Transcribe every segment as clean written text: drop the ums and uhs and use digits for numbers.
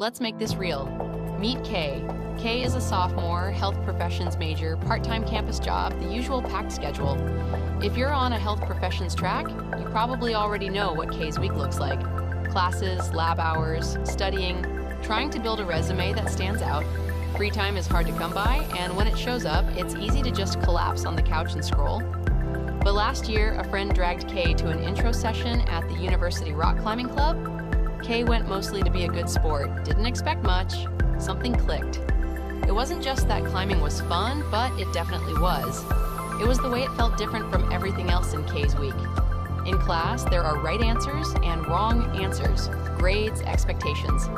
Let's make this real. Meet Kay. Kay is a sophomore, health professions major, part-time campus job, the usual packed schedule. If you're on a health professions track, you probably already know what Kay's week looks like. Classes, lab hours, studying, trying to build a resume that stands out. Free time is hard to come by, and when it shows up, it's easy to just collapse on the couch and scroll. But last year, a friend dragged Kay to an intro session at the University Rock Climbing Club. Kay went mostly to be a good sport, didn't expect much. Something clicked. It wasn't just that climbing was fun, but it definitely was. It was the way it felt different from everything else in Kay's week. In class, there are right answers and wrong answers, grades, expectations.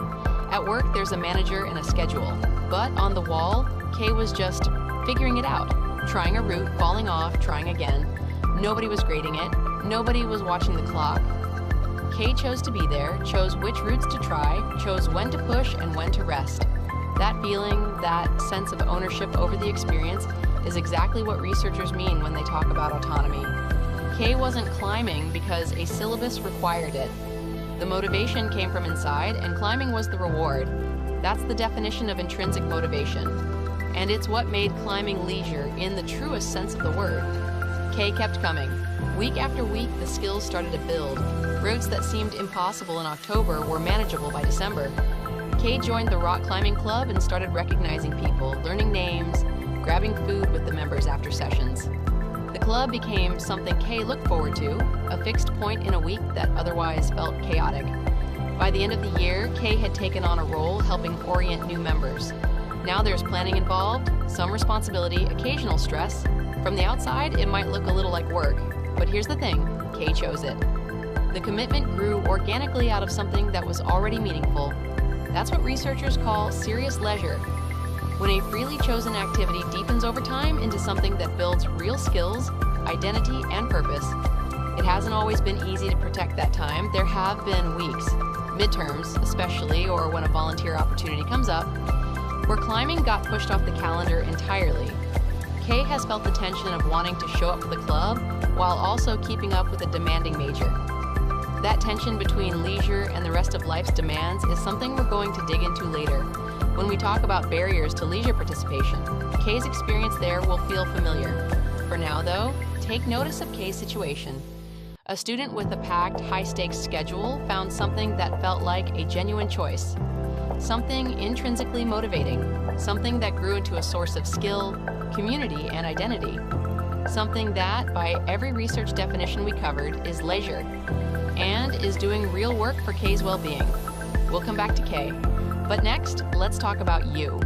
At work, there's a manager and a schedule. But on the wall, Kay was just figuring it out, trying a route, falling off, trying again. Nobody was grading it. Nobody was watching the clock. Kay chose to be there, chose which routes to try, chose when to push and when to rest. That feeling, that sense of ownership over the experience is exactly what researchers mean when they talk about autonomy. Kay wasn't climbing because a syllabus required it. The motivation came from inside, and climbing was the reward. That's the definition of intrinsic motivation. And it's what made climbing leisure in the truest sense of the word. Kay kept coming. Week after week, the skills started to build. Routes that seemed impossible in October were manageable by December. Kay joined the rock climbing club and started recognizing people, learning names, grabbing food with the members after sessions. The club became something Kay looked forward to, a fixed point in a week that otherwise felt chaotic. By the end of the year, Kay had taken on a role helping orient new members. Now there's planning involved, some responsibility, occasional stress. From the outside, it might look a little like work, but here's the thing, Kay chose it. The commitment grew organically out of something that was already meaningful. That's what researchers call serious leisure. When a freely chosen activity deepens over time into something that builds real skills, identity, and purpose. It hasn't always been easy to protect that time. There have been weeks, midterms especially, or when a volunteer opportunity comes up, where climbing got pushed off the calendar entirely. Kay has felt the tension of wanting to show up for the club while also keeping up with a demanding major. That tension between leisure and the rest of life's demands is something we're going to dig into later when we talk about barriers to leisure participation. Kay's experience there will feel familiar. For now, though, take notice of Kay's situation. A student with a packed, high-stakes schedule found something that felt like a genuine choice. Something intrinsically motivating. Something that grew into a source of skill, community, and identity. Something that, by every research definition we covered, is leisure, and is doing real work for Kay's well-being. We'll come back to Kay. But next, let's talk about you.